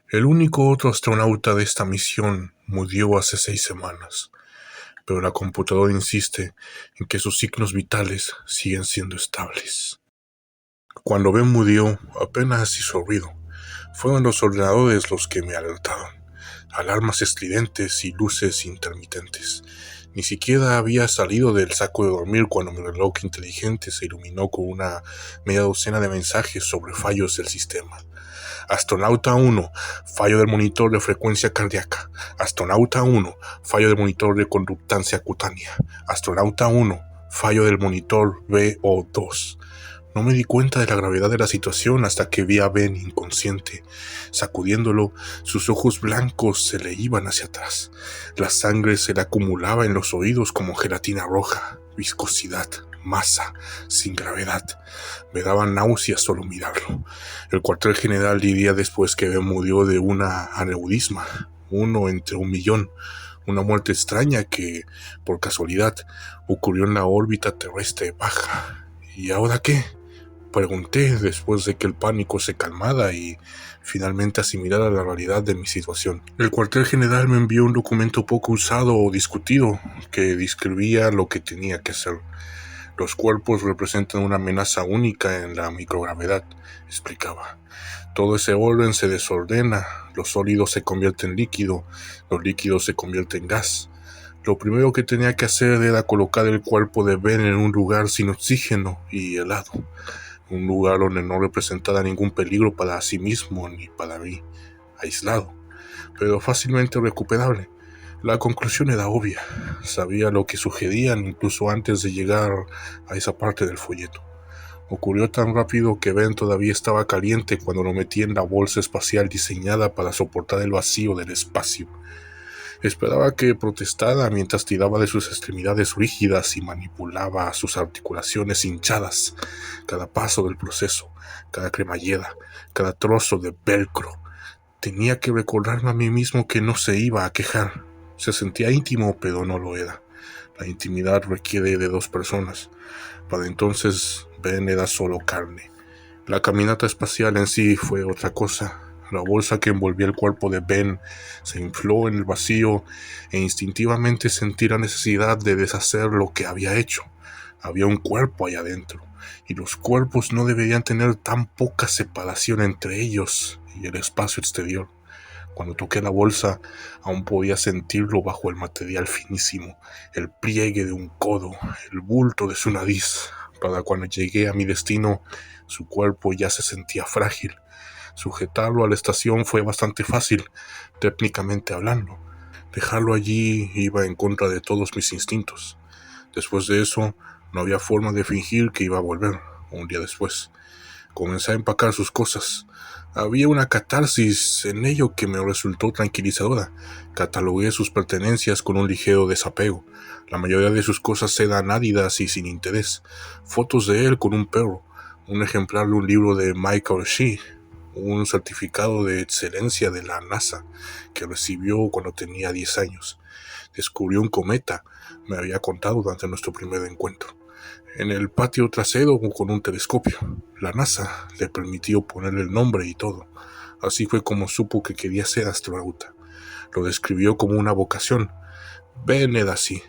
El único otro astronauta de esta misión murió hace 6 semanas, pero la computadora insiste en que sus signos vitales siguen siendo estables. Cuando Ben murió, apenas hizo ruido. Fueron los ordenadores los que me alertaron. Alarmas estridentes y luces intermitentes. Ni siquiera había salido del saco de dormir cuando mi reloj inteligente se iluminó con una media docena de mensajes sobre fallos del sistema. Astronauta 1, fallo del monitor de frecuencia cardíaca. Astronauta 1, fallo del monitor de conductancia cutánea. Astronauta 1, fallo del monitor VO2. No me di cuenta de la gravedad de la situación hasta que vi a Ben inconsciente. Sacudiéndolo, sus ojos blancos se le iban hacia atrás. La sangre se le acumulaba en los oídos como gelatina roja. Viscosidad, masa, sin gravedad. Me daba náuseas solo mirarlo. El cuartel general diría después que Ben murió de una aneurisma, 1 entre 1.000.000. Una muerte extraña que, por casualidad, ocurrió en la órbita terrestre baja. ¿Y ahora qué?, pregunté después de que el pánico se calmara y finalmente asimilara la realidad de mi situación. El cuartel general me envió un documento poco usado o discutido que describía lo que tenía que hacer. Los cuerpos representan una amenaza única en la microgravedad, explicaba. Todo ese orden se desordena, los sólidos se convierten en líquido, los líquidos se convierten en gas. Lo primero que tenía que hacer era colocar el cuerpo de Ben en un lugar sin oxígeno y helado. Un lugar donde no representara ningún peligro para sí mismo ni para mí, aislado, pero fácilmente recuperable. La conclusión era obvia. Sabía lo que sugerían incluso antes de llegar a esa parte del folleto. Ocurrió tan rápido que Ben todavía estaba caliente cuando lo metí en la bolsa espacial diseñada para soportar el vacío del espacio. Esperaba que protestara mientras tiraba de sus extremidades rígidas y manipulaba sus articulaciones hinchadas. Cada paso del proceso, cada cremallera, cada trozo de velcro. Tenía que recordarme a mí mismo que no se iba a quejar. Se sentía íntimo, pero no lo era. La intimidad requiere de 2 personas. Para entonces, Ben era solo carne. La caminata espacial en sí fue otra cosa. La bolsa que envolvía el cuerpo de Ben se infló en el vacío e instintivamente sentí la necesidad de deshacer lo que había hecho. Había un cuerpo ahí adentro, y los cuerpos no deberían tener tan poca separación entre ellos y el espacio exterior. Cuando toqué la bolsa, aún podía sentirlo bajo el material finísimo, el pliegue de un codo, el bulto de su nariz. Para cuando llegué a mi destino, su cuerpo ya se sentía frágil. Sujetarlo a la estación fue bastante fácil, técnicamente hablando. Dejarlo allí iba en contra de todos mis instintos. Después de eso, no había forma de fingir que iba a volver, un día después. Comencé a empacar sus cosas. Había una catarsis en ello que me resultó tranquilizadora. Catalogué sus pertenencias con un ligero desapego. La mayoría de sus cosas eran áridas y sin interés. Fotos de él con un perro, un ejemplar de un libro de Michael Shea, un certificado de excelencia de la NASA que recibió cuando tenía 10 años. Descubrió un cometa, me había contado durante nuestro primer encuentro, en el patio trasero con un telescopio. La NASA le permitió ponerle el nombre y todo. Así fue como supo que quería ser astronauta. Lo describió como una vocación. Ben era así,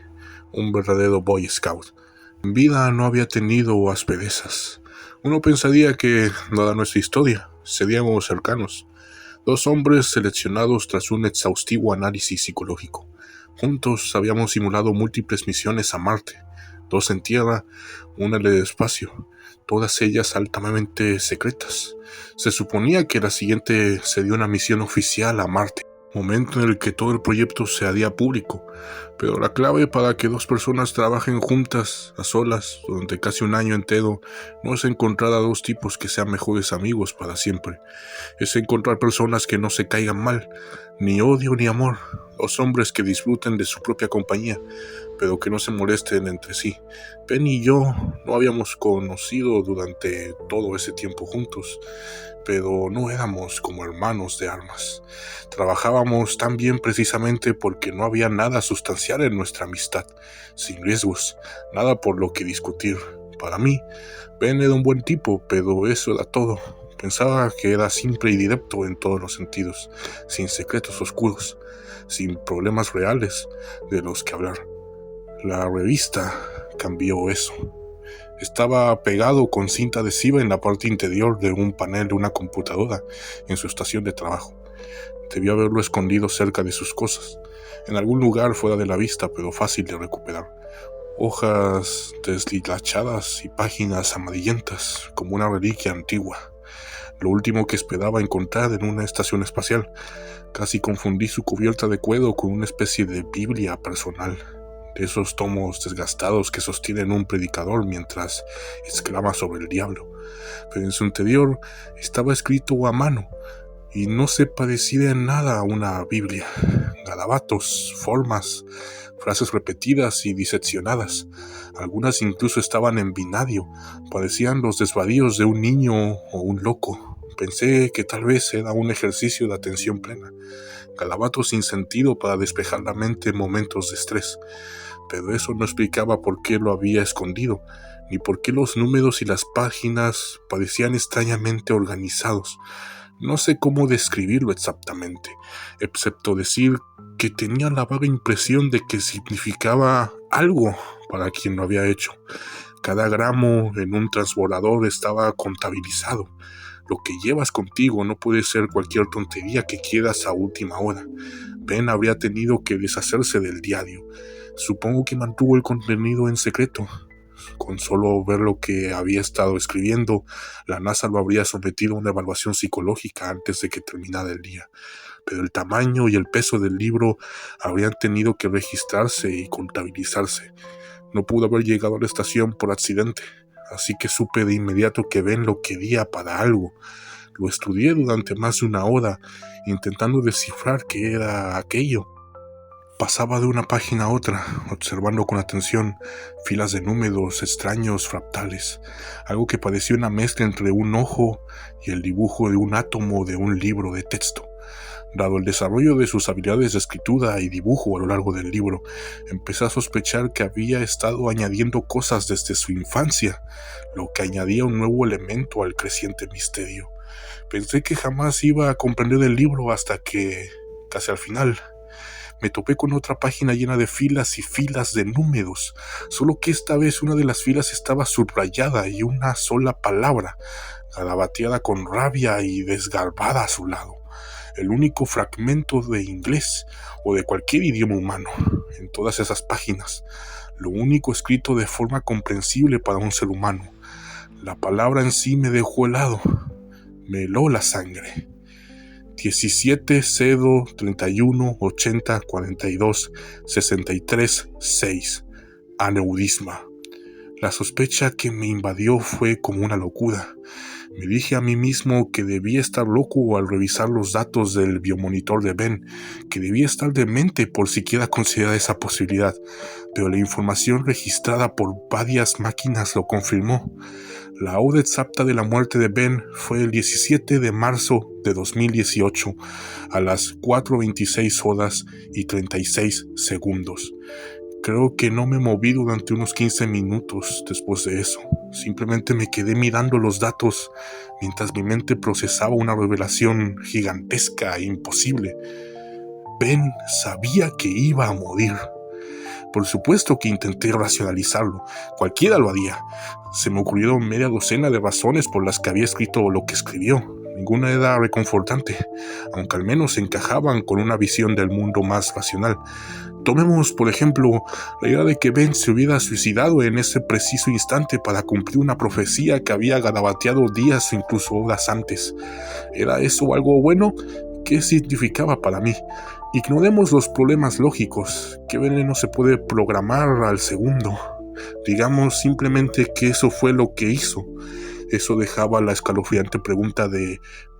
un verdadero Boy Scout. En vida no había tenido asperezas. Uno pensaría que, dada nuestra historia, seríamos cercanos. 2 hombres seleccionados tras un exhaustivo análisis psicológico. Juntos habíamos simulado múltiples misiones a Marte, 2 en Tierra, una en el espacio, todas ellas altamente secretas. Se suponía que la siguiente sería una misión oficial a Marte, momento en el que todo el proyecto se haría público, pero la clave para que 2 personas trabajen juntas, a solas, durante casi un año entero, no es encontrar a 2 tipos que sean mejores amigos para siempre. Es encontrar personas que no se caigan mal, ni odio ni amor, 2 hombres que disfruten de su propia compañía, pero que no se molesten entre sí. Ben y yo no habíamos conocido durante todo ese tiempo juntos, pero no éramos como hermanos de armas. Trabajábamos tan bien precisamente porque no había nada sustancial en nuestra amistad, sin riesgos, nada por lo que discutir. Para mí, Ben era un buen tipo, pero eso era todo. Pensaba que era simple y directo en todos los sentidos, sin secretos oscuros, sin problemas reales de los que hablar. La revista cambió eso. Estaba pegado con cinta adhesiva en la parte interior de un panel de una computadora en su estación de trabajo. Debió haberlo escondido cerca de sus cosas, en algún lugar fuera de la vista, pero fácil de recuperar. Hojas deshilachadas y páginas amarillentas, como una reliquia antigua. Lo último que esperaba encontrar en una estación espacial. Casi confundí su cubierta de cuero con una especie de Biblia personal, de esos tomos desgastados que sostienen un predicador mientras exclama sobre el diablo. Pero en su interior estaba escrito a mano, y no se parecía en nada a una Biblia. Garabatos, formas, frases repetidas y diseccionadas. Algunas incluso estaban en binario, parecían los desvaríos de un niño o un loco. Pensé que tal vez era un ejercicio de atención plena, garabatos sin sentido para despejar la mente en momentos de estrés. Pero eso no explicaba por qué lo había escondido, ni por qué los números y las páginas parecían extrañamente organizados. No sé cómo describirlo exactamente, excepto decir que tenía la vaga impresión de que significaba algo para quien lo había hecho. Cada gramo en un transbordador estaba contabilizado. Lo que llevas contigo no puede ser cualquier tontería que quieras a última hora. Ben habría tenido que deshacerse del diario. Supongo que mantuvo el contenido en secreto. Con solo ver lo que había estado escribiendo, la NASA lo habría sometido a una evaluación psicológica antes de que terminara el día. Pero el tamaño y el peso del libro habrían tenido que registrarse y contabilizarse. No pudo haber llegado a la estación por accidente, así que supe de inmediato que Ben lo quería para algo. Lo estudié durante más de una hora, intentando descifrar qué era aquello. Pasaba de una página a otra, observando con atención filas de números extraños fractales, algo que parecía una mezcla entre un ojo y el dibujo de un átomo de un libro de texto. Dado el desarrollo de sus habilidades de escritura y dibujo a lo largo del libro, empecé a sospechar que había estado añadiendo cosas desde su infancia, lo que añadía un nuevo elemento al creciente misterio. Pensé que jamás iba a comprender el libro hasta que, casi al final, me topé con otra página llena de filas y filas de números, solo que esta vez una de las filas estaba subrayada y una sola palabra, garabateada con rabia y desgarbada a su lado. El único fragmento de inglés o de cualquier idioma humano en todas esas páginas, lo único escrito de forma comprensible para un ser humano. La palabra en sí me dejó helado, me heló la sangre. 17 0 31 80 42 63 6. Aneurisma. La sospecha que me invadió fue como una locura. Me dije a mí mismo que debía estar loco al revisar los datos del biomonitor de Ben, que debía estar demente por siquiera considerar esa posibilidad, pero la información registrada por varias máquinas lo confirmó. La hora exacta de la muerte de Ben fue el 17 de marzo de 2018 a las 4:26 horas y 36 segundos. Creo que no me moví durante unos 15 minutos después de eso. Simplemente me quedé mirando los datos mientras mi mente procesaba una revelación gigantesca e imposible. Ben sabía que iba a morir. Por supuesto que intenté racionalizarlo. Cualquiera lo haría. Se me ocurrieron media docena de razones por las que había escrito lo que escribió. Ninguna era reconfortante, aunque al menos encajaban con una visión del mundo más racional. Tomemos, por ejemplo, la idea de que Ben se hubiera suicidado en ese preciso instante para cumplir una profecía que había garabateado días o incluso horas antes. ¿Era eso algo bueno? ¿Qué significaba para mí? Ignoremos los problemas lógicos, que Ben no se puede programar al segundo. Digamos simplemente que eso fue lo que hizo. Eso dejaba la escalofriante pregunta de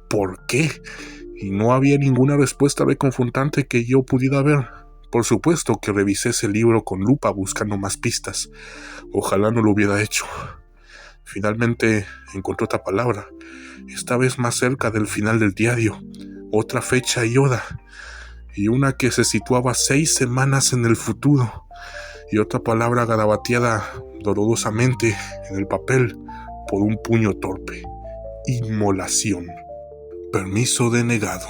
¿por qué? Y no había ninguna respuesta reconfortante que yo pudiera ver. Por supuesto que revisé ese libro con lupa buscando más pistas. Ojalá no lo hubiera hecho. Finalmente encontré otra palabra, esta vez más cerca del final del diario, otra fecha y hora, y una que se situaba 6 semanas en el futuro, y otra palabra garabateada dolorosamente en el papel por un puño torpe. Inmolación. Permiso denegado.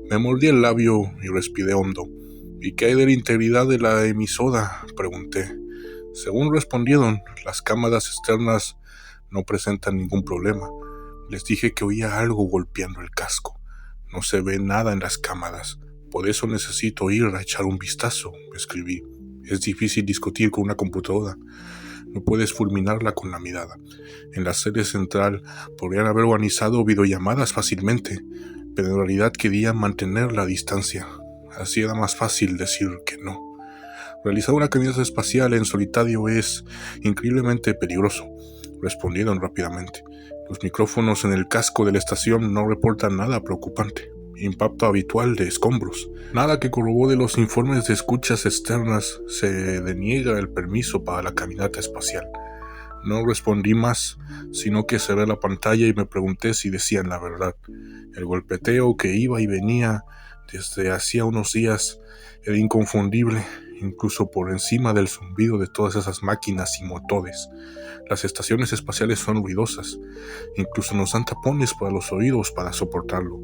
Me mordí el labio y respiré hondo. ¿Y qué hay de la integridad de la emisora?, pregunté. Según respondieron, las cámaras externas no presentan ningún problema. Les dije que oía algo golpeando el casco. No se ve nada en las cámaras. Por eso necesito ir a echar un vistazo, escribí. Es difícil discutir con una computadora. No puedes fulminarla con la mirada. En la sede central podrían haber organizado videollamadas fácilmente, pero en realidad querían mantener la distancia. Así era más fácil decir que no. Realizar una caminata espacial en solitario es increíblemente peligroso, respondieron rápidamente. Los micrófonos en el casco de la estación no reportan nada preocupante. Impacto habitual de escombros. Nada que corrobore los informes de escuchas externas. Se deniega el permiso para la caminata espacial. No respondí más, sino que cerré la pantalla y me pregunté si decían la verdad. El golpeteo que iba y venía desde hacía unos días era inconfundible, incluso por encima del zumbido de todas esas máquinas y motores. Las estaciones espaciales son ruidosas, incluso nos dan tapones para los oídos para soportarlo,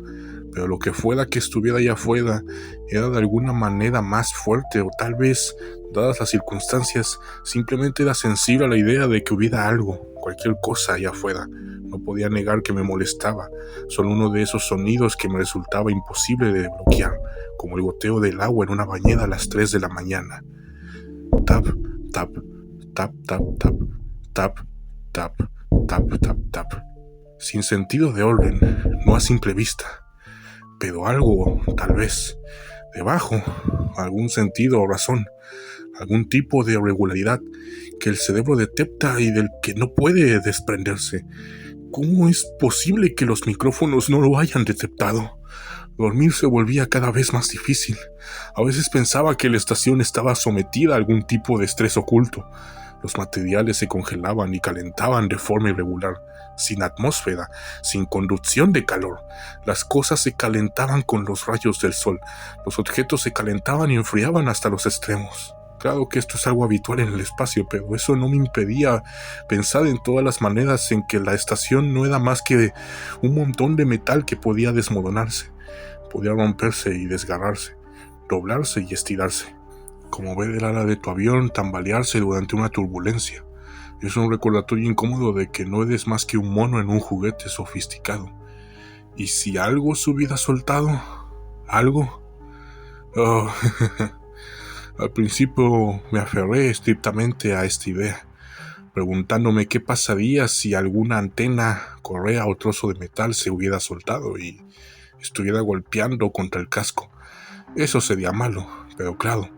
pero lo que fuera que estuviera allá afuera era de alguna manera más fuerte, o tal vez, dadas las circunstancias, simplemente era sensible a la idea de que hubiera algo, cualquier cosa allá afuera. No podía negar que me molestaba, solo uno de esos sonidos que me resultaba imposible de bloquear, como el goteo del agua en una bañera a las 3 de la mañana. Tap, tap, tap, tap, tap, tap, tap, tap, tap, tap. Sin sentido de orden, no a simple vista, pero algo, tal vez, debajo, algún sentido o razón, algún tipo de irregularidad que el cerebro detecta y del que no puede desprenderse. ¿Cómo es posible que los micrófonos no lo hayan detectado? Dormir se volvía cada vez más difícil. A veces pensaba que la estación estaba sometida a algún tipo de estrés oculto. Los materiales se congelaban y calentaban de forma irregular, sin atmósfera, sin conducción de calor. Las cosas se calentaban con los rayos del sol. Los objetos se calentaban y enfriaban hasta los extremos. Claro que esto es algo habitual en el espacio, pero eso no me impedía pensar en todas las maneras en que la estación no era más que un montón de metal que podía desmoronarse. Podía romperse y desgarrarse, doblarse y estirarse, como ver el ala de tu avión tambalearse durante una turbulencia. Es un recordatorio incómodo de que no eres más que un mono en un juguete sofisticado. ¿Y si algo se hubiera soltado? ¿Algo? Oh, Al principio me aferré estrictamente a esta idea, preguntándome qué pasaría si alguna antena, correa o trozo de metal se hubiera soltado y estuviera golpeando contra el casco. Eso sería malo, pero claro,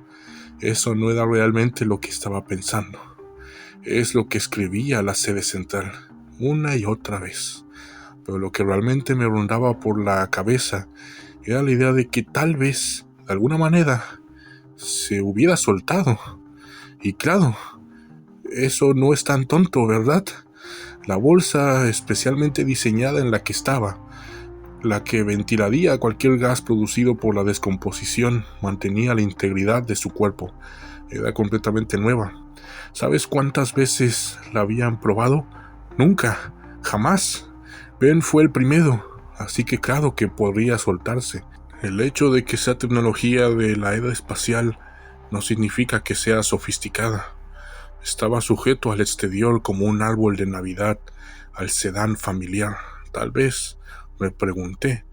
eso no era realmente lo que estaba pensando. Es lo que escribía a la sede central, una y otra vez. Pero lo que realmente me rondaba por la cabeza era la idea de que tal vez, de alguna manera, se hubiera soltado. Y claro, eso no es tan tonto, ¿verdad? La bolsa especialmente diseñada en la que estaba, la que ventilaría cualquier gas producido por la descomposición, mantenía la integridad de su cuerpo. Era completamente nueva. ¿Sabes cuántas veces la habían probado? Nunca, jamás. Ben fue el primero, así que claro que podría soltarse. El hecho de que sea tecnología de la era espacial no significa que sea sofisticada. Estaba sujeto al exterior como un árbol de Navidad, al sedán familiar. Tal vez, me pregunté,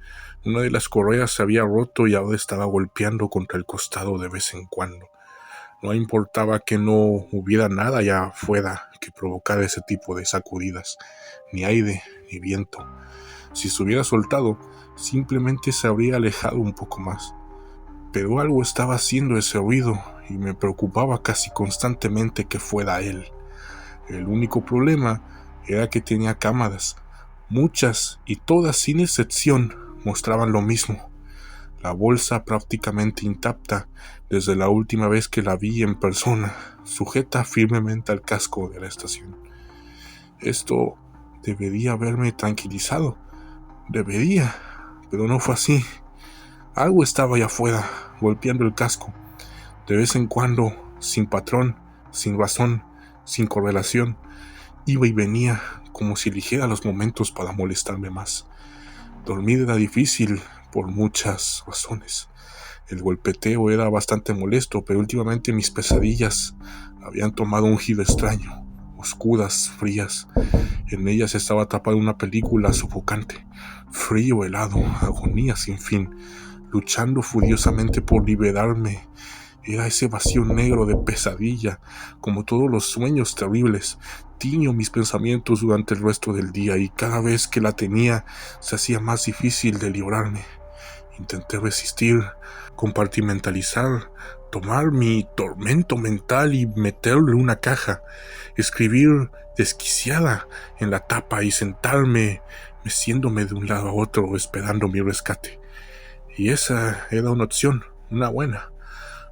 una de las correas se había roto y ahora estaba golpeando contra el costado de vez en cuando. No importaba que no hubiera nada allá afuera que provocara ese tipo de sacudidas, ni aire, ni viento. Si se hubiera soltado, simplemente se habría alejado un poco más. Pero algo estaba haciendo ese ruido y me preocupaba casi constantemente que fuera él. El único problema era que tenía cámaras. Muchas y todas sin excepción mostraban lo mismo. La bolsa prácticamente intacta desde la última vez que la vi en persona, sujeta firmemente al casco de la estación. Esto debería haberme tranquilizado. Debería, pero no fue así. Algo estaba allá afuera, golpeando el casco. De vez en cuando, sin patrón, sin razón, sin correlación, iba y venía, como si eligiera los momentos para molestarme más. Dormir era difícil por muchas razones. El golpeteo era bastante molesto, pero últimamente mis pesadillas habían tomado un giro extraño, oscuras, frías. En ellas estaba atrapada una película sofocante, frío, helado, agonía sin fin, luchando furiosamente por liberarme. Era ese vacío negro de pesadilla, como todos los sueños terribles. Tiñó mis pensamientos durante el resto del día y cada vez que la tenía se hacía más difícil de librarme. Intenté resistir, compartimentalizar, tomar mi tormento mental y meterlo en una caja, escribir desquiciada en la tapa y sentarme meciéndome de un lado a otro esperando mi rescate. Y esa era una opción, una buena.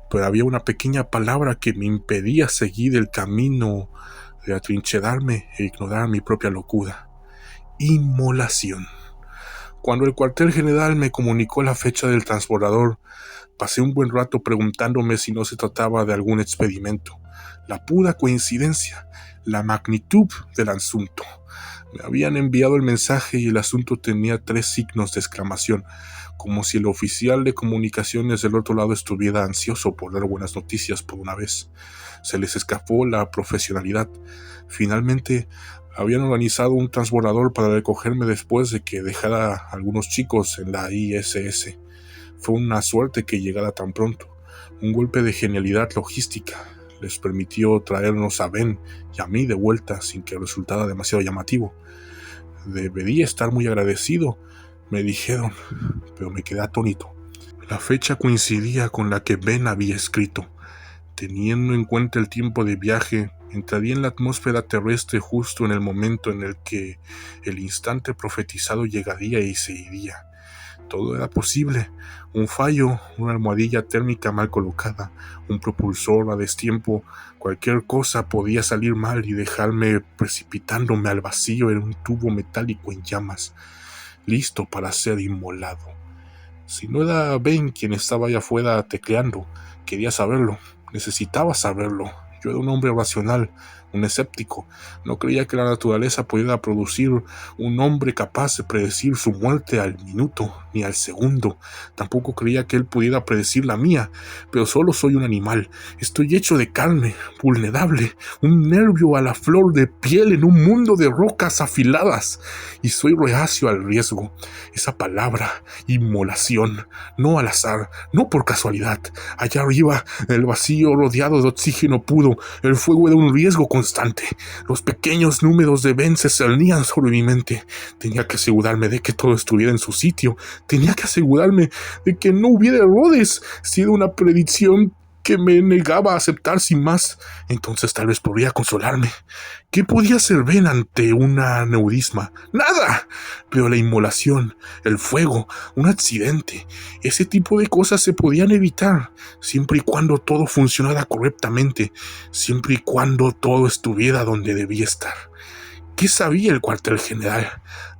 Pero había una pequeña palabra que me impedía seguir el camino de atrincherarme e ignorar mi propia locura. Inmolación. Cuando el cuartel general me comunicó la fecha del transbordador, pasé un buen rato preguntándome si no se trataba de algún experimento. La pura coincidencia, la magnitud del asunto. Me habían enviado el mensaje y el asunto tenía 3 signos de exclamación, como si el oficial de comunicaciones del otro lado estuviera ansioso por dar buenas noticias por una vez. Se les escapó la profesionalidad. Finalmente, habían organizado un transbordador para recogerme después de que dejara a algunos chicos en la ISS. Fue una suerte que llegara tan pronto. Un golpe de genialidad logística. Les permitió traernos a Ben y a mí de vuelta sin que resultara demasiado llamativo. Debería estar muy agradecido, me dijeron, pero me quedé atónito. La fecha coincidía con la que Ben había escrito. Teniendo en cuenta el tiempo de viaje, entraría en la atmósfera terrestre justo en el momento en el que el instante profetizado llegaría y se iría. Todo era posible. Un fallo, una almohadilla térmica mal colocada, un propulsor a destiempo, cualquier cosa podía salir mal y dejarme precipitándome al vacío en un tubo metálico en llamas, listo para ser inmolado. Si no era Ben quien estaba allá afuera tecleando, quería saberlo, necesitaba saberlo. Yo era un hombre racional, un escéptico. No creía que la naturaleza pudiera producir un hombre capaz de predecir su muerte al minuto ni al segundo. Tampoco creía que él pudiera predecir la mía, pero solo soy un animal. Estoy hecho de carne, vulnerable, un nervio a la flor de piel en un mundo de rocas afiladas. Y soy reacio al riesgo. Esa palabra, inmolación, no al azar, no por casualidad. Allá arriba, en el vacío rodeado de oxígeno puro, el fuego era un riesgo constante. Los pequeños números de Ben se cernían sobre mi mente. Tenía que asegurarme de que todo estuviera en su sitio. Tenía que asegurarme de que no hubiera errores. Si era una predicción que me negaba a aceptar sin más, entonces tal vez podría consolarme. ¿Qué podía hacer Ben ante un aneurisma? ¡Nada! Pero la inmolación, el fuego, un accidente, ese tipo de cosas se podían evitar, siempre y cuando todo funcionara correctamente, siempre y cuando todo estuviera donde debía estar. ¿Qué sabía el cuartel general?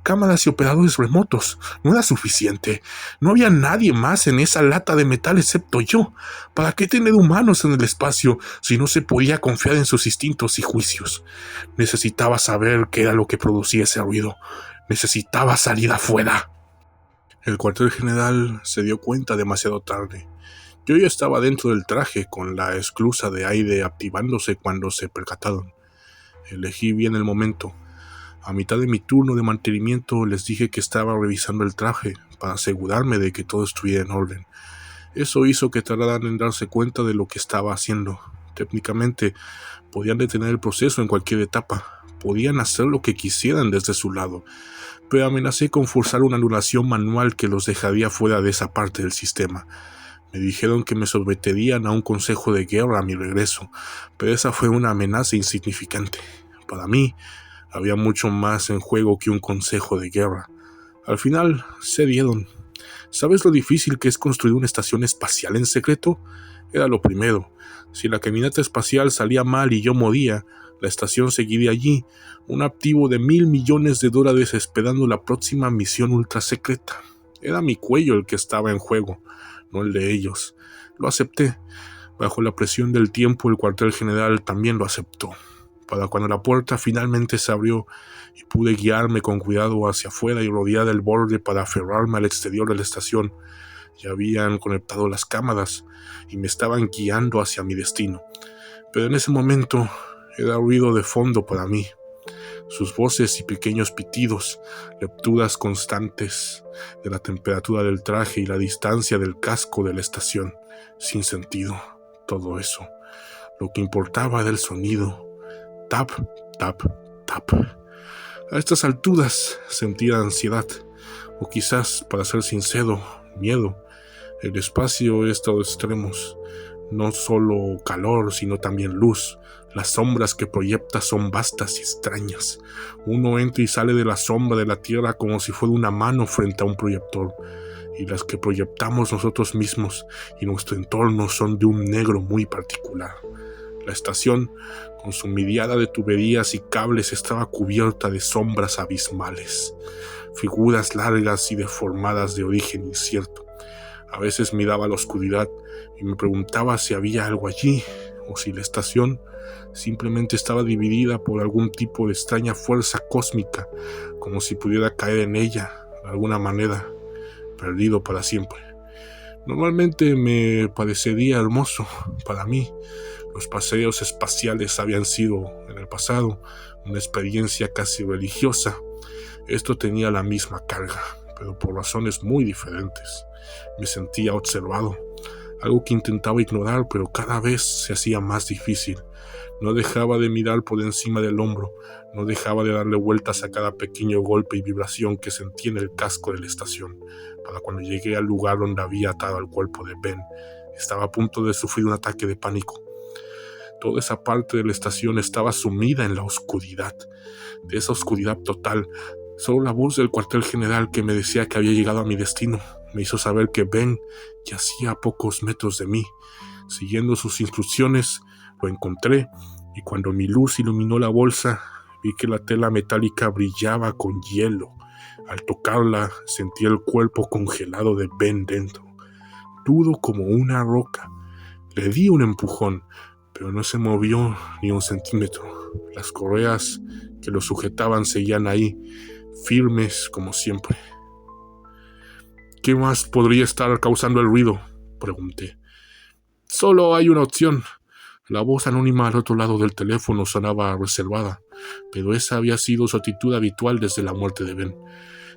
Cámaras y operadores remotos. No era suficiente. No había nadie más en esa lata de metal excepto yo. ¿Para qué tener humanos en el espacio si no se podía confiar en sus instintos y juicios? Necesitaba saber qué era lo que producía ese ruido. Necesitaba salir afuera. El cuartel general se dio cuenta demasiado tarde. Yo ya estaba dentro del traje con la esclusa de aire activándose cuando se percataron. Elegí bien el momento. A mitad de mi turno de mantenimiento les dije que estaba revisando el traje para asegurarme de que todo estuviera en orden. Eso hizo que tardaran en darse cuenta de lo que estaba haciendo. Técnicamente, podían detener el proceso en cualquier etapa. Podían hacer lo que quisieran desde su lado. Pero amenacé con forzar una anulación manual que los dejaría fuera de esa parte del sistema. Me dijeron que me someterían a un consejo de guerra a mi regreso, pero esa fue una amenaza insignificante. Para mí, había mucho más en juego que un consejo de guerra. Al final, cedieron. ¿Sabes lo difícil que es construir una estación espacial en secreto? Era lo primero. Si la caminata espacial salía mal y yo moría, la estación seguiría allí, un activo de $1,000 millones esperando la próxima misión ultrasecreta. Era mi cuello el que estaba en juego, no el de ellos. Lo acepté. Bajo la presión del tiempo, el cuartel general también lo aceptó. Para cuando la puerta finalmente se abrió y pude guiarme con cuidado hacia afuera y rodear el borde para aferrarme al exterior de la estación, ya habían conectado las cámaras y me estaban guiando hacia mi destino. Pero en ese momento era ruido de fondo para mí. Sus voces y pequeños pitidos, lecturas constantes de la temperatura del traje y la distancia del casco de la estación. Sin sentido, todo eso. Lo que importaba era el sonido. Tap, tap, tap. A estas alturas sentía ansiedad, o quizás, para ser sincero, miedo. El espacio es todo extremos, no solo calor, sino también luz. Las sombras que proyecta son vastas y extrañas. Uno entra y sale de la sombra de la tierra como si fuera una mano frente a un proyector. Y las que proyectamos nosotros mismos y nuestro entorno son de un negro muy particular. La estación, con su miriada de tuberías y cables, estaba cubierta de sombras abismales, figuras largas y deformadas de origen incierto. A veces miraba a la oscuridad y me preguntaba si había algo allí, o si la estación simplemente estaba dividida por algún tipo de extraña fuerza cósmica, como si pudiera caer en ella de alguna manera, perdido para siempre. Normalmente me parecería hermoso. Para mí, los paseos espaciales habían sido, en el pasado, una experiencia casi religiosa. Esto tenía la misma carga, pero por razones muy diferentes. Me sentía observado, algo que intentaba ignorar, pero cada vez se hacía más difícil. No dejaba de mirar por encima del hombro, no dejaba de darle vueltas a cada pequeño golpe y vibración que sentía en el casco de la estación. Para cuando llegué al lugar donde había atado al cuerpo de Ben, estaba a punto de sufrir un ataque de pánico. Toda esa parte de la estación estaba sumida en la oscuridad. De esa oscuridad total, solo la voz del cuartel general que me decía que había llegado a mi destino me hizo saber que Ben yacía a pocos metros de mí. Siguiendo sus instrucciones, lo encontré, y cuando mi luz iluminó la bolsa, vi que la tela metálica brillaba con hielo. Al tocarla, sentí el cuerpo congelado de Ben dentro, duro como una roca. Le di un empujón, pero no se movió ni un centímetro. Las correas que lo sujetaban seguían ahí, firmes como siempre. ¿Qué más podría estar causando el ruido?, pregunté. Solo hay una opción. La voz anónima al otro lado del teléfono sonaba reservada, pero esa había sido su actitud habitual desde la muerte de Ben.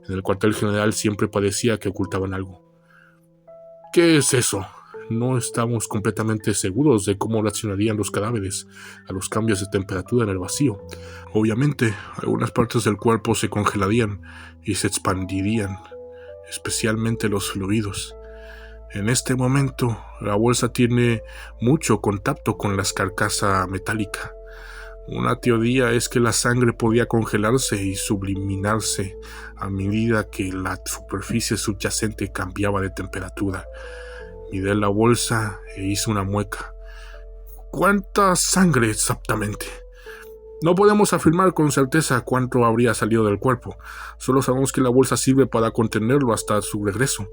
En el cuartel general siempre parecía que ocultaban algo. ¿Qué es eso? No estamos completamente seguros de cómo reaccionarían los cadáveres a los cambios de temperatura en el vacío. Obviamente, algunas partes del cuerpo se congelarían y se expandirían, especialmente los fluidos. En este momento, la bolsa tiene mucho contacto con la carcasa metálica. Una teoría es que la sangre podía congelarse y subliminarse a medida que la superficie subyacente cambiaba de temperatura. Miré la bolsa e hice una mueca. ¿Cuánta sangre exactamente? No podemos afirmar con certeza cuánto habría salido del cuerpo. Solo sabemos que la bolsa sirve para contenerlo hasta su regreso.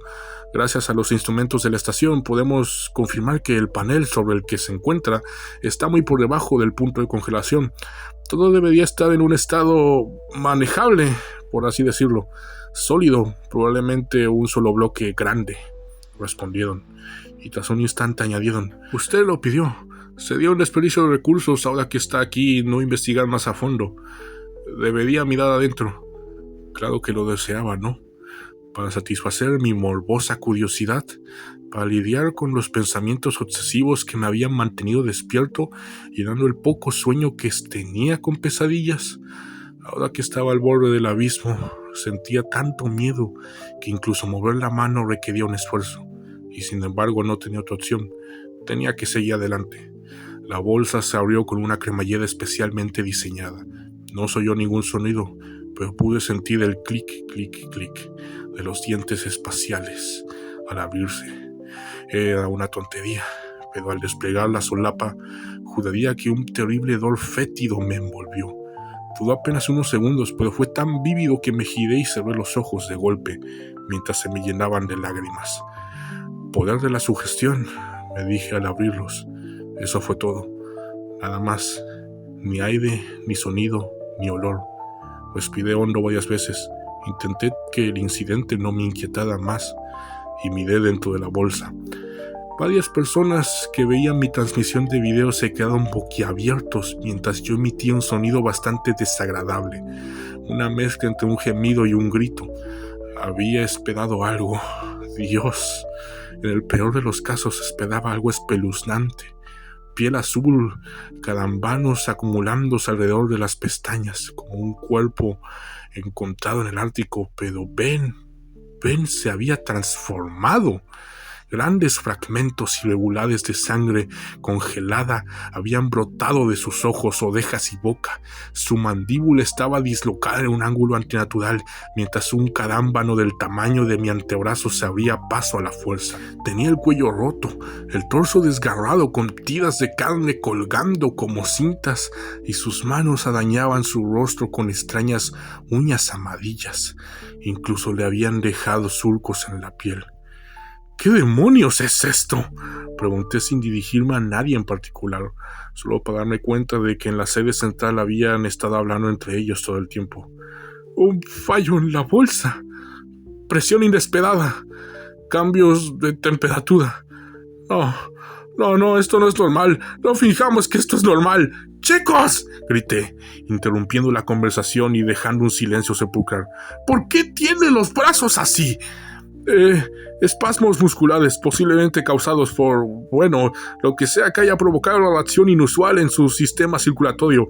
Gracias a los instrumentos de la estación podemos confirmar que el panel sobre el que se encuentra está muy por debajo del punto de congelación. Todo debería estar en un estado manejable, por así decirlo. Sólido, probablemente un solo bloque grande, respondieron. Y tras un instante añadieron: usted lo pidió. Sería un desperdicio de recursos ahora que está aquí no investigar más a fondo. Debería mirar adentro. Claro que lo deseaba, ¿no? Para satisfacer mi morbosa curiosidad, para lidiar con los pensamientos obsesivos que me habían mantenido despierto, llenando el poco sueño que tenía con pesadillas. Ahora que estaba al borde del abismo, sentía tanto miedo que incluso mover la mano requería un esfuerzo, y sin embargo no tenía otra opción. Tenía que seguir adelante. La bolsa se abrió con una cremallera especialmente diseñada. No se oyó ningún sonido, pero pude sentir el clic, clic, clic de los dientes espaciales al abrirse. Era una tontería, pero al desplegar la solapa, juraría que un terrible hedor fétido me envolvió. Duró apenas unos segundos, pero fue tan vívido que me giré y cerré los ojos de golpe, mientras se me llenaban de lágrimas. Poder de la sugestión, me dije al abrirlos. Eso fue todo. Nada más, Ni aire, ni sonido, ni olor. Respiré hondo varias veces. Intenté que el incidente no me inquietara más y miré dentro de la bolsa. Varias personas que veían mi transmisión de video se quedaron boquiabiertos mientras yo emitía un sonido bastante desagradable, una mezcla entre un gemido y un grito. Había esperado algo. Dios, en el peor de los casos esperaba algo espeluznante. Piel azul, carambanos acumulándose alrededor de las pestañas, como un cuerpo encontrado en el Ártico, pero Ben se había transformado. Grandes fragmentos irregulares de sangre congelada habían brotado de sus ojos, orejas y boca. Su mandíbula estaba dislocada en un ángulo antinatural, mientras un carámbano del tamaño de mi antebrazo se abría paso a la fuerza. Tenía el cuello roto, el torso desgarrado con tiras de carne colgando como cintas, y sus manos arañaban su rostro con extrañas uñas amarillas. Incluso le habían dejado surcos en la piel. ¿Qué demonios es esto?, pregunté sin dirigirme a nadie en particular, solo para darme cuenta de que en la sede central habían estado hablando entre ellos todo el tiempo. Un fallo en la bolsa, presión inesperada, cambios de temperatura. No, esto no es normal, no fijamos que esto es normal. ¡Chicos!, grité, interrumpiendo la conversación y dejando un silencio sepulcral. ¿Por qué tiene los brazos así? Espasmos musculares, posiblemente causados por, lo que sea que haya provocado la reacción inusual en su sistema circulatorio.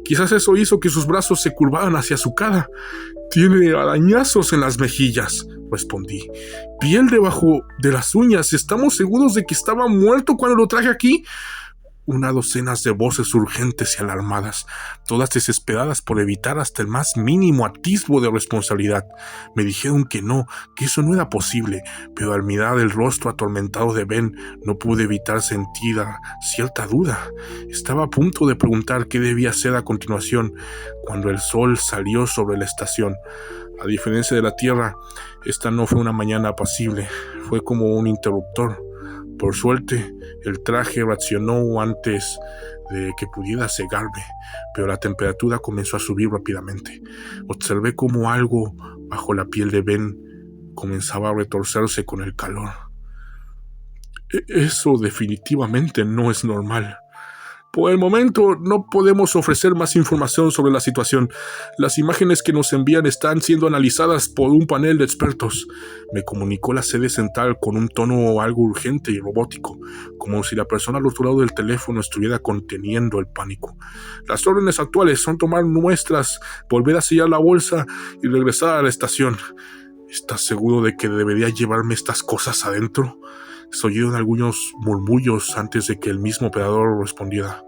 Quizás eso hizo que sus brazos se curvaran hacia su cara. Tiene arañazos en las mejillas, respondí. Piel debajo de las uñas. ¿Estamos seguros de que estaba muerto cuando lo traje aquí? Una docena de voces urgentes y alarmadas, todas desesperadas por evitar hasta el más mínimo atisbo de responsabilidad. Me dijeron que no, que eso no era posible, pero al mirar el rostro atormentado de Ben, no pude evitar sentir cierta duda. Estaba a punto de preguntar qué debía hacer a continuación, cuando el sol salió sobre la estación. A diferencia de la Tierra, esta no fue una mañana apacible, fue como un interruptor. Por suerte, el traje reaccionó antes de que pudiera cegarme, pero la temperatura comenzó a subir rápidamente. Observé cómo algo bajo la piel de Ben comenzaba a retorcerse con el calor. Eso definitivamente no es normal. Por el momento no podemos ofrecer más información sobre la situación. Las imágenes que nos envían están siendo analizadas por un panel de expertos, me comunicó la sede central con un tono algo urgente y robótico, como si la persona al otro lado del teléfono estuviera conteniendo el pánico. Las órdenes actuales son tomar muestras, volver a sellar la bolsa y regresar a la estación. ¿Estás seguro de que debería llevarme estas cosas adentro?, se oyeron algunos murmullos antes de que el mismo operador respondiera.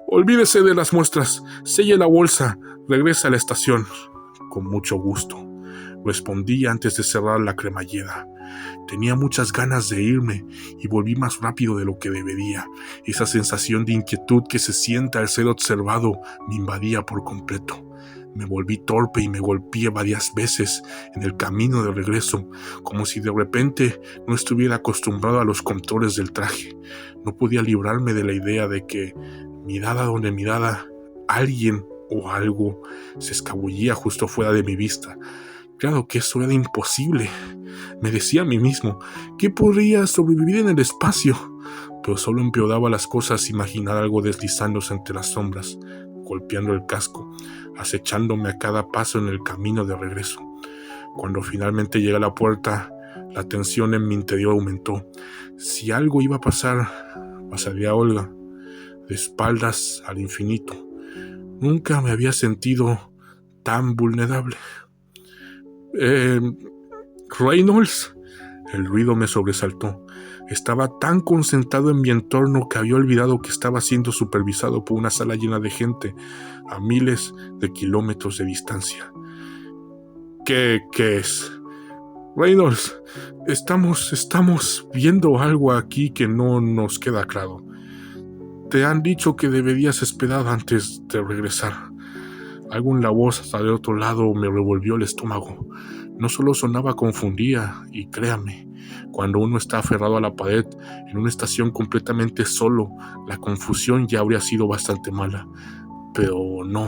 Olvídese de las muestras, selle la bolsa, regresa a la estación. Con mucho gusto, respondí antes de cerrar la cremallera. Tenía muchas ganas de irme y volví más rápido de lo que debería. Esa sensación de inquietud que se siente al ser observado me invadía por completo. Me volví torpe y me golpeé varias veces en el camino de regreso, como si de repente no estuviera acostumbrado a los controles del traje. No podía librarme de la idea de que, mirada donde mirada, alguien o algo se escabullía justo fuera de mi vista. Claro que eso era imposible. Me decía a mí mismo que podría sobrevivir en el espacio, pero solo empeoraba las cosas imaginar algo deslizándose entre las sombras, golpeando el casco, acechándome a cada paso en el camino de regreso. Cuando finalmente llegué a la puerta, la tensión en mi interior aumentó. Si algo iba a pasar, pasaría a Olga, de espaldas al infinito. Nunca me había sentido tan vulnerable. Reynolds, el ruido me sobresaltó. Estaba tan concentrado en mi entorno que había olvidado que estaba siendo supervisado por una sala llena de gente a miles de kilómetros de distancia. ¿Qué es? Reynolds, estamos viendo algo aquí que no nos queda claro. Te han dicho que deberías esperar antes de regresar. Algo en la voz hasta del otro lado me revolvió el estómago. No solo sonaba confundida, y créame, cuando uno está aferrado a la pared en una estación completamente solo, la confusión ya habría sido bastante mala. pero no,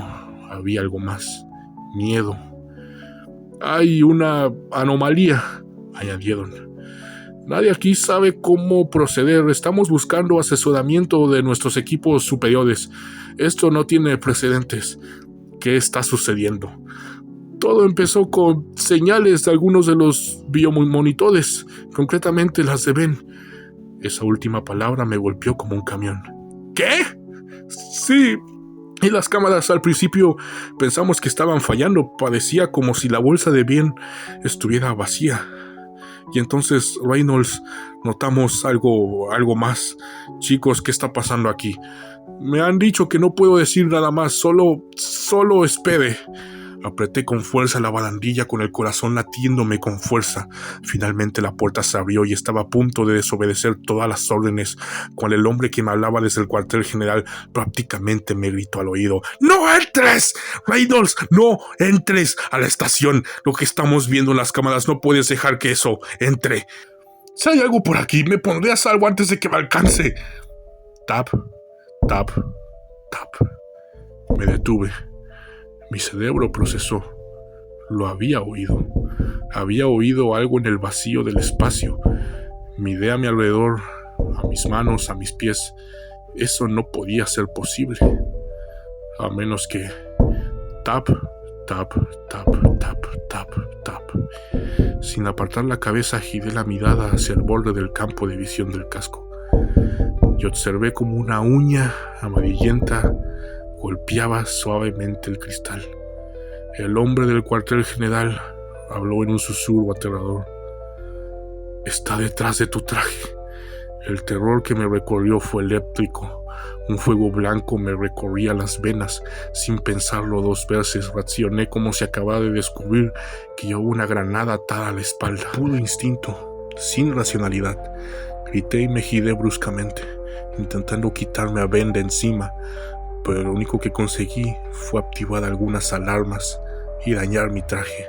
había algo más. Miedo. Hay una anomalía, añadieron. Nadie aquí sabe cómo proceder. Estamos buscando asesoramiento de nuestros equipos superiores. Esto no tiene precedentes. ¿Qué está sucediendo? Todo empezó con señales de algunos de los biomonitores, concretamente las de Ben. Esa última palabra me golpeó como un camión. ¿Qué? Sí. Y las cámaras al principio pensamos que estaban fallando. Parecía como si la bolsa de Ben estuviera vacía. Y entonces, Reynolds, notamos algo más. Chicos, ¿qué está pasando aquí? Me han dicho que no puedo decir nada más, solo espere. Apreté con fuerza la barandilla con el corazón latiéndome con fuerza. Finalmente la puerta se abrió y estaba a punto de desobedecer todas las órdenes, cuando el hombre que me hablaba desde el cuartel general prácticamente me gritó al oído: ¡No entres! Reynolds, no entres a la estación. Lo que estamos viendo en las cámaras, no puedes dejar que eso entre. Si hay algo por aquí, me pondré a salvo antes de que me alcance. Tap, tap, tap. Me detuve. Mi cerebro procesó. Lo había oído. Había oído algo en el vacío del espacio. Miré a mi alrededor, a mis manos, a mis pies. Eso no podía ser posible. A menos que... Tap, tap, tap, tap, tap, tap. Sin apartar la cabeza, giré la mirada hacia el borde del campo de visión del casco. Y observé como una uña amarillenta golpeaba suavemente el cristal. El hombre del cuartel general habló en un susurro aterrador. Está detrás de tu traje. El terror que me recorrió fue eléctrico. Un fuego blanco me recorría las venas. Sin pensarlo 2 veces, reaccioné como si acabara de descubrir que llevaba una granada atada a la espalda. Puro instinto, sin racionalidad. Grité y me giré bruscamente, intentando quitarme a Ben de encima, pero lo único que conseguí fue activar algunas alarmas y dañar mi traje.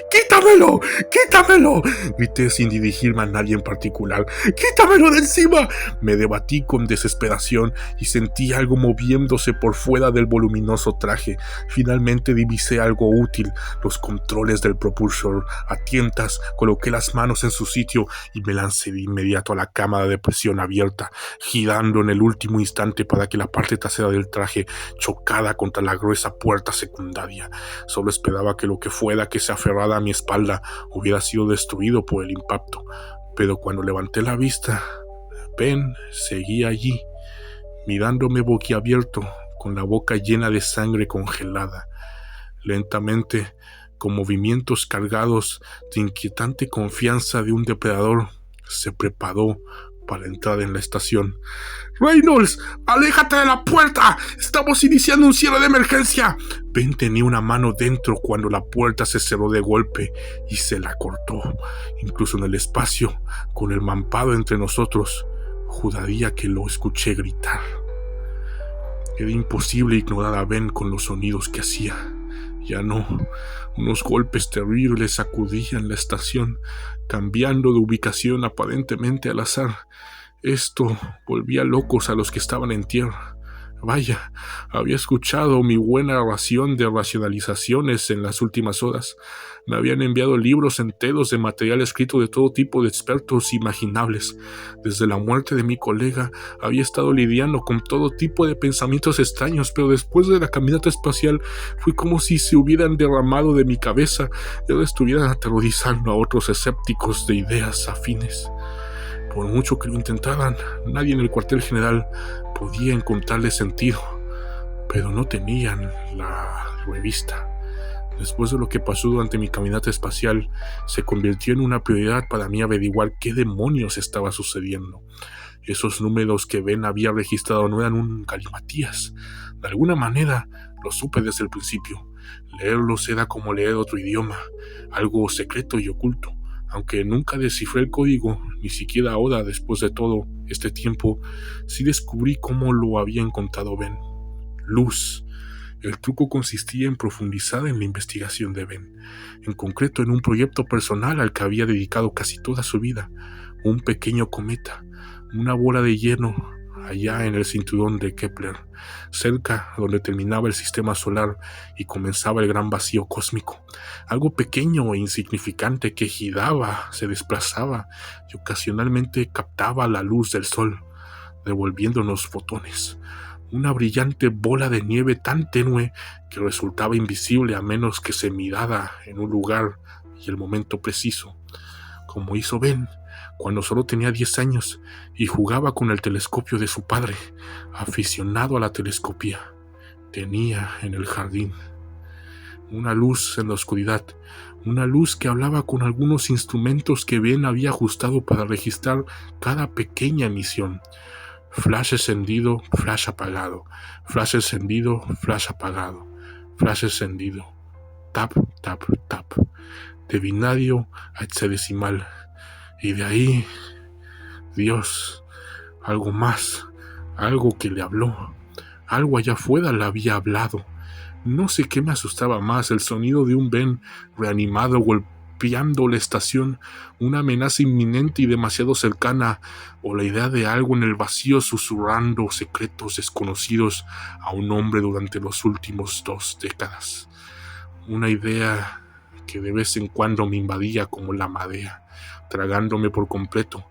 ¡Quítamelo! ¡Quítamelo!, grité sin dirigirme a nadie en particular. ¡Quítamelo de encima! Me debatí con desesperación y sentí algo moviéndose por fuera del voluminoso traje. Finalmente divisé algo útil, los controles del propulsor. A tientas coloqué las manos en su sitio y me lancé de inmediato a la cámara de presión abierta, girando en el último instante para que la parte trasera del traje chocara contra la gruesa puerta secundaria. Solo esperaba que lo que fuera que se aferrara a mi espalda hubiera sido destruido por el impacto, pero cuando levanté la vista, Ben seguía allí, mirándome boquiabierto, con la boca llena de sangre congelada. Lentamente, con movimientos cargados de inquietante confianza de un depredador, se preparó para entrar en la estación. ¡Reynolds! ¡Aléjate de la puerta! ¡Estamos iniciando un cierre de emergencia! Ben tenía una mano dentro cuando la puerta se cerró de golpe y se la cortó. Incluso en el espacio, con el mamparo entre nosotros, juraría que lo escuché gritar. Era imposible ignorar a Ben con los sonidos que hacía. Ya no. Unos golpes terribles sacudían la estación, cambiando de ubicación aparentemente al azar. Esto volvía locos a los que estaban en tierra. Vaya, había escuchado mi buena ración de racionalizaciones en las últimas horas. Me habían enviado libros enteros de material escrito de todo tipo de expertos imaginables. Desde la muerte de mi colega había estado lidiando con todo tipo de pensamientos extraños, pero después de la caminata espacial fue como si se hubieran derramado de mi cabeza y ahora estuvieran aterrorizando a otros escépticos de ideas afines. Por mucho que lo intentaran, nadie en el cuartel general podía encontrarle sentido, pero no tenían la revista. Después de lo que pasó durante mi caminata espacial, se convirtió en una prioridad para mí averiguar qué demonios estaba sucediendo. Esos números que Ben había registrado no eran un galimatías. De alguna manera, lo supe desde el principio. Leerlos era como leer otro idioma, algo secreto y oculto. Aunque nunca descifré el código, ni siquiera ahora, después de todo este tiempo, sí descubrí cómo lo había encontrado Ben. Luz. El truco consistía en profundizar en la investigación de Ben, en concreto en un proyecto personal al que había dedicado casi toda su vida, un pequeño cometa, una bola de hielo allá en el cinturón de Kepler, cerca donde terminaba el sistema solar y comenzaba el gran vacío cósmico. Algo pequeño e insignificante que giraba, se desplazaba y ocasionalmente captaba la luz del sol, devolviéndonos fotones. Una brillante bola de nieve tan tenue que resultaba invisible a menos que se mirara en un lugar y el momento preciso, como hizo Ben cuando solo tenía 10 años y jugaba con el telescopio de su padre, aficionado a la telescopía. Tenía en el jardín una luz en la oscuridad, una luz que hablaba con algunos instrumentos que Ben había ajustado para registrar cada pequeña emisión. Flash encendido, flash apagado, flash encendido, flash apagado, flash encendido, tap, tap, tap, de binario a hexadecimal, y de ahí, Dios, algo más, algo que le habló, algo allá afuera le había hablado. No sé qué me asustaba más, el sonido de un Ben reanimado golpeando la estación, una amenaza inminente y demasiado cercana, o la idea de algo en el vacío susurrando secretos desconocidos a un hombre durante los últimos 2 décadas. Una idea que de vez en cuando me invadía como la marea, tragándome por completo.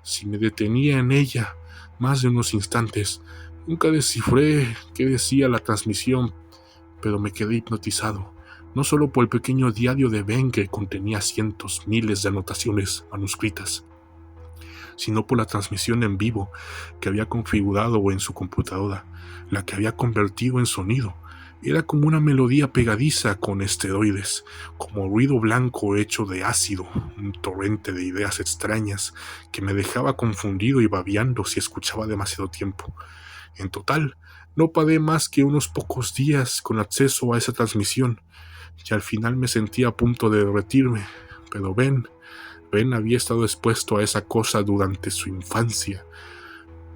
Si me detenía en ella más de unos instantes, nunca descifré qué decía la transmisión, pero me quedé hipnotizado, no solo por el pequeño diario de Ben que contenía cientos, miles de anotaciones manuscritas, sino por la transmisión en vivo que había configurado en su computadora, la que había convertido en sonido. Era como una melodía pegadiza con esteroides, como ruido blanco hecho de ácido, un torrente de ideas extrañas que me dejaba confundido y babeando si escuchaba demasiado tiempo. En total, no paré más que unos pocos días con acceso a esa transmisión, y al final me sentía a punto de derretirme, pero Ben había estado expuesto a esa cosa durante su infancia.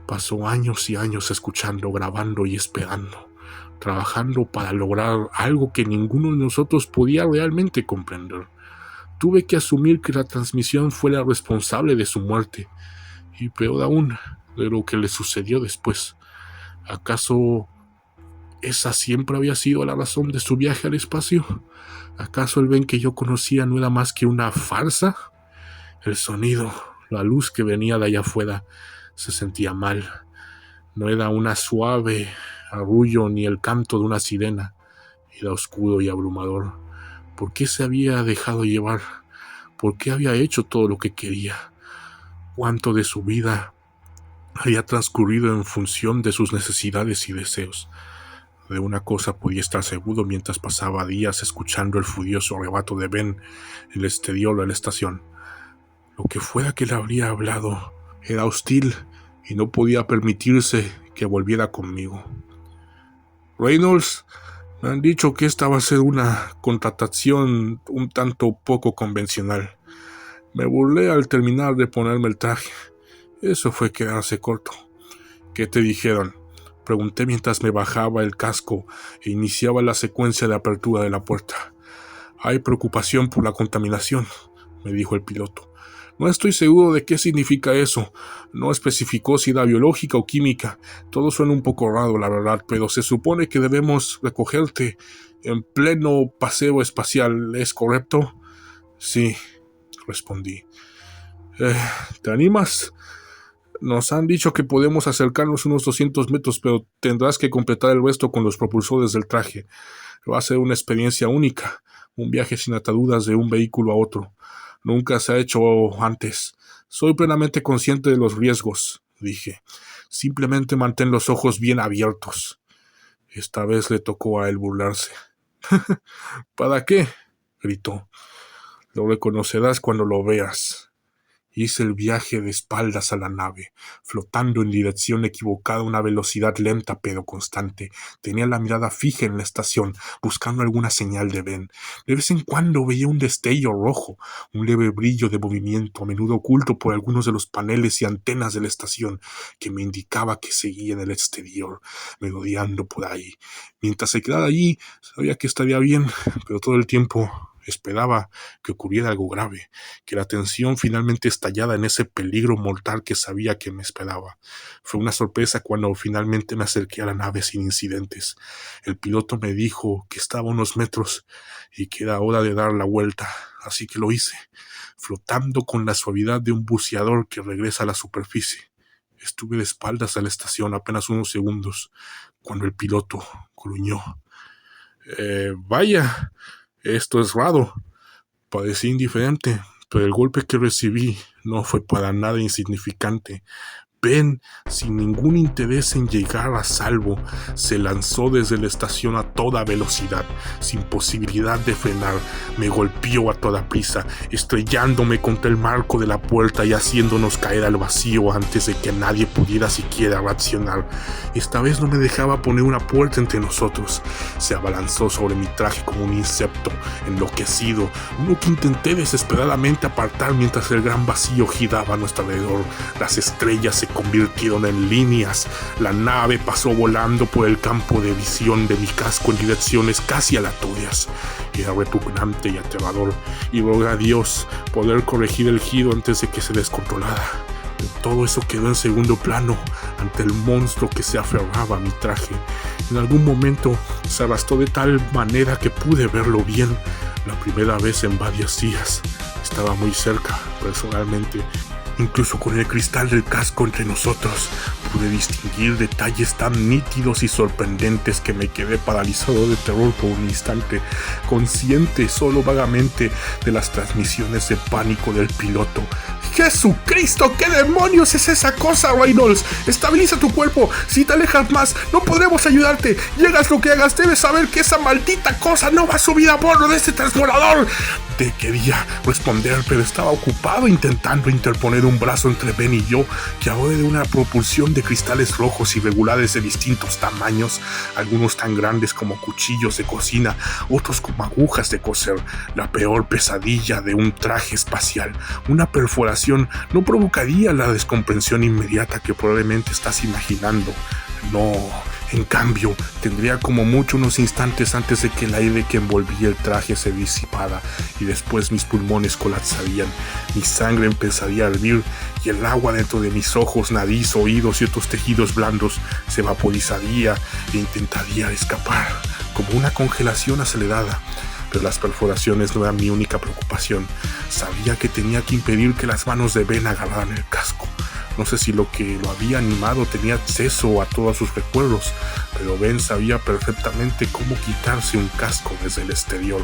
Pasó años y años escuchando, grabando y esperando, trabajando para lograr algo que ninguno de nosotros podía realmente comprender. Tuve que asumir que la transmisión fue la responsable de su muerte, y peor aún, de lo que le sucedió después. ¿Acaso esa siempre había sido la razón de su viaje al espacio? ¿Acaso el Ben que yo conocía no era más que una farsa? El sonido, la luz que venía de allá afuera, se sentía mal. No era una suave arrullo ni el canto de una sirena. Era oscuro y abrumador. ¿Por qué se había dejado llevar? ¿Por qué había hecho todo lo que quería? ¿Cuánto de su vida había transcurrido en función de sus necesidades y deseos? De una cosa podía estar seguro mientras pasaba días escuchando el furioso arrebato de Ben, el exterior de la estación. Lo que fuera que le habría hablado era hostil y no podía permitirse que volviera conmigo. Reynolds, me han dicho que esta va a ser una contratación un tanto poco convencional. Me burlé al terminar de ponerme el traje. Eso fue quedarse corto. ¿Qué te dijeron? Pregunté mientras me bajaba el casco e iniciaba la secuencia de apertura de la puerta. Hay preocupación por la contaminación, me dijo el piloto. No estoy seguro de qué significa eso. No especificó si era biológica o química. Todo suena un poco raro, la verdad, pero se supone que debemos recogerte en pleno paseo espacial, ¿es correcto? Sí, respondí. ¿Te animas? Nos han dicho que podemos acercarnos unos 200 metros, pero tendrás que completar el resto con los propulsores del traje. Va a ser una experiencia única, un viaje sin ataduras de un vehículo a otro. Nunca se ha hecho antes. Soy plenamente consciente de los riesgos, dije. Simplemente mantén los ojos bien abiertos. Esta vez le tocó a él burlarse. ¿Para qué? Gritó. Lo reconocerás cuando lo veas. Hice el viaje de espaldas a la nave, flotando en dirección equivocada a una velocidad lenta pero constante. Tenía la mirada fija en la estación, buscando alguna señal de Ben. De vez en cuando veía un destello rojo, un leve brillo de movimiento, a menudo oculto por algunos de los paneles y antenas de la estación, que me indicaba que seguía en el exterior, merodeando por ahí. Mientras se quedara allí, sabía que estaría bien, pero todo el tiempo Esperaba que ocurriera algo grave, que la tensión finalmente estallara en ese peligro mortal que sabía que me esperaba. Fue una sorpresa cuando finalmente me acerqué a la nave sin incidentes. El piloto me dijo que estaba a unos metros y que era hora de dar la vuelta, así que lo hice, flotando con la suavidad de un buceador que regresa a la superficie. Estuve de espaldas a la estación apenas unos segundos, cuando el piloto gruñó. Vaya, esto es raro. Parecía indiferente, pero el golpe que recibí no fue para nada insignificante. Ben, sin ningún interés en llegar a salvo, se lanzó desde la estación a toda velocidad, sin posibilidad de frenar. Me golpeó a toda prisa, estrellándome contra el marco de la puerta y haciéndonos caer al vacío antes de que nadie pudiera siquiera reaccionar. Esta vez no me dejaba poner una puerta entre nosotros. Se abalanzó sobre mi traje como un insecto, enloquecido, uno que intenté desesperadamente apartar mientras el gran vacío giraba a nuestro alrededor. Las estrellas se convirtieron en líneas. La nave pasó volando por el campo de visión de mi casco en direcciones casi aleatorias. Era repugnante y aterrador, y rogué a Dios poder corregir el giro antes de que se descontrolara. Pero todo eso quedó en segundo plano ante el monstruo que se aferraba a mi traje. En algún momento se arrastró de tal manera que pude verlo bien. La primera vez en varios días. Estaba muy cerca, personalmente. Incluso con el cristal del casco entre nosotros, pude distinguir detalles tan nítidos y sorprendentes que me quedé paralizado de terror por un instante, consciente solo vagamente de las transmisiones de pánico del piloto. ¡Jesucristo! ¿Qué demonios es esa cosa, Reynolds? Estabiliza tu cuerpo. Si te alejas más, no podremos ayudarte. Llegas lo que hagas, debes saber que esa maldita cosa no va a subir a bordo de este transbordador. Te quería responder, pero estaba ocupado intentando interponer un brazo entre Ben y yo, que ahora de una propulsión de cristales rojos irregulares de distintos tamaños, algunos tan grandes como cuchillos de cocina, otros como agujas de coser, la peor pesadilla de un traje espacial. Una perforación no provocaría la descomprensión inmediata que probablemente estás imaginando. No, en cambio, tendría como mucho unos instantes antes de que el aire que envolvía el traje se disipara y después mis pulmones colapsarían, mi sangre empezaría a hervir y el agua dentro de mis ojos, nariz, oídos y otros tejidos blandos se vaporizaría e intentaría escapar, como una congelación acelerada. Pero las perforaciones no eran mi única preocupación. Sabía que tenía que impedir que las manos de Ben agarraran el casco. No sé si lo que lo había animado tenía acceso a todos sus recuerdos, pero Ben sabía perfectamente cómo quitarse un casco desde el exterior,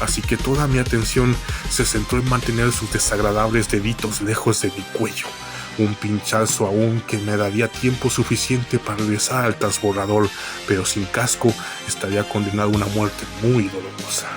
así que toda mi atención se centró en mantener sus desagradables deditos lejos de mi cuello. Un pinchazo aún que me daría tiempo suficiente para regresar al transbordador, pero sin casco estaría condenado a una muerte muy dolorosa.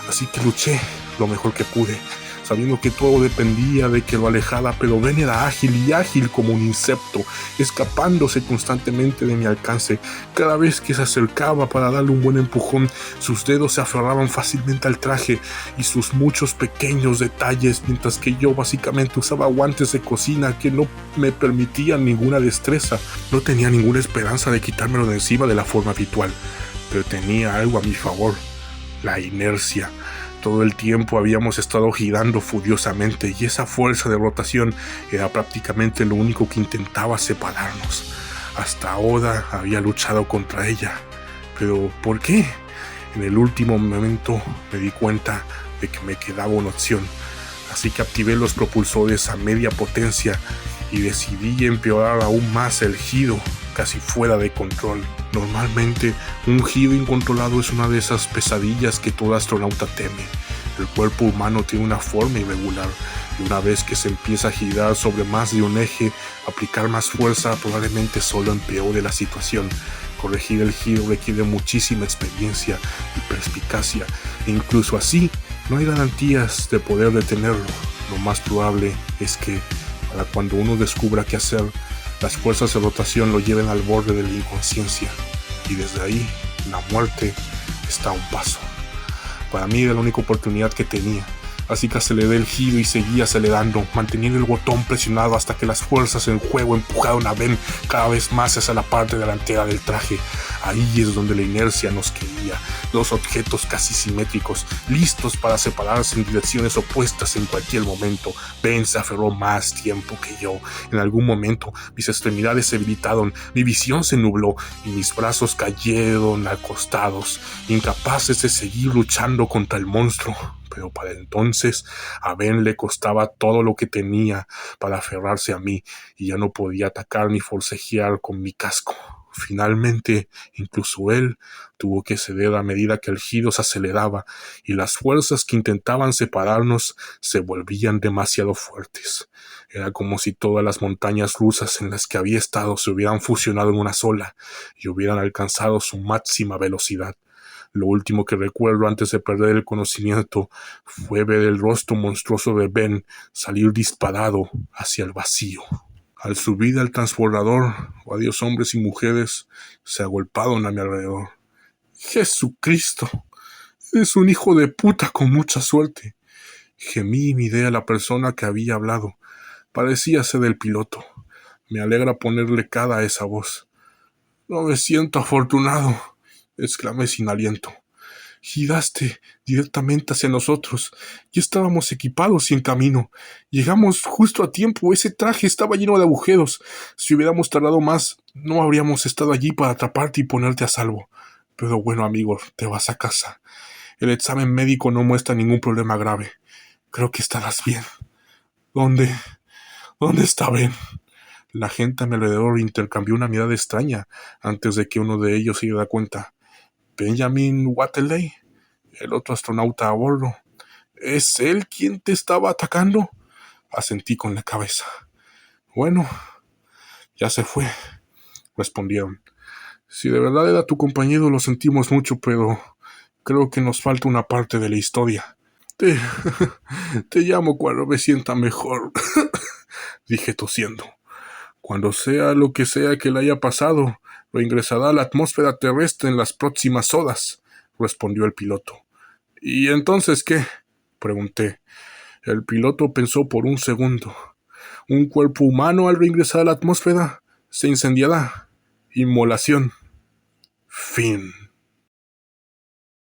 Así que luché lo mejor que pude, sabiendo que todo dependía de que lo alejara, pero Ben era ágil como un insecto, escapándose constantemente de mi alcance. Cada vez que se acercaba para darle un buen empujón, sus dedos se aferraban fácilmente al traje y sus muchos pequeños detalles, mientras que yo básicamente usaba guantes de cocina que no me permitían ninguna destreza. No tenía ninguna esperanza de quitármelo de encima de la forma habitual, pero tenía algo a mi favor: la inercia. Todo el tiempo habíamos estado girando furiosamente y esa fuerza de rotación era prácticamente lo único que intentaba separarnos. Hasta ahora había luchado contra ella. ¿Pero por qué? En el último momento me di cuenta de que me quedaba una opción. Así que activé los propulsores a media potencia y decidí empeorar aún más el giro, casi fuera de control. Normalmente, un giro incontrolado es una de esas pesadillas que todo astronauta teme. El cuerpo humano tiene una forma irregular, y una vez que se empieza a girar sobre más de un eje, aplicar más fuerza probablemente solo empeore la situación. Corregir el giro requiere muchísima experiencia y perspicacia, e incluso así, no hay garantías de poder detenerlo. Lo más probable es que, para cuando uno descubra qué hacer, las fuerzas de rotación lo lleven al borde de la inconsciencia, y desde ahí la muerte está a un paso. Para mí era la única oportunidad que tenía, Así que aceleré el giro y seguí acelerando, manteniendo el botón presionado hasta que las fuerzas en juego empujaron a Ben cada vez más hacia la parte delantera del traje. Ahí es donde la inercia nos quería. Dos objetos casi simétricos, listos para separarse en direcciones opuestas en cualquier momento. Ben se aferró más tiempo que yo. En algún momento mis extremidades se debilitaron, mi visión se nubló y mis brazos cayeron acostados, incapaces de seguir luchando contra el monstruo. Pero para entonces a Ben le costaba todo lo que tenía para aferrarse a mí y ya no podía atacar ni forcejear con mi casco. Finalmente, incluso él tuvo que ceder a medida que el giro se aceleraba y las fuerzas que intentaban separarnos se volvían demasiado fuertes. Era como si todas las montañas rusas en las que había estado se hubieran fusionado en una sola y hubieran alcanzado su máxima velocidad. Lo último que recuerdo antes de perder el conocimiento fue ver el rostro monstruoso de Ben salir disparado hacia el vacío. Al subir al transbordador, varios hombres y mujeres se agolparon a mi alrededor. ¡Jesucristo! Es un hijo de puta con mucha suerte. Gemí y miré a la persona que había hablado. Parecía ser el piloto. Me alegra ponerle cara a esa voz. No me siento afortunado, exclamé sin aliento. Giraste directamente hacia nosotros. Ya estábamos equipados y en camino. Llegamos justo a tiempo. Ese traje estaba lleno de agujeros. Si hubiéramos tardado más, no habríamos estado allí para atraparte y ponerte a salvo. Pero bueno, amigo, te vas a casa. El examen médico no muestra ningún problema grave. Creo que estarás bien. ¿Dónde está Ben? La gente a mi alrededor intercambió una mirada extraña antes de que uno de ellos se diera cuenta. ¿Benjamin Watley? El otro astronauta a bordo. ¿Es él quien te estaba atacando? Asentí con la cabeza. Bueno, ya se fue, respondieron. Si de verdad era tu compañero, lo sentimos mucho, pero creo que nos falta una parte de la historia. Te llamo cuando me sienta mejor, dije tosiendo. Cuando sea lo que sea que le haya pasado, lo ingresará a la atmósfera terrestre en las próximas horas, respondió el piloto. ¿Y entonces qué?, pregunté. El piloto pensó por un segundo. Un cuerpo humano al reingresar a la atmósfera se incendiará. Inmolación. Fin.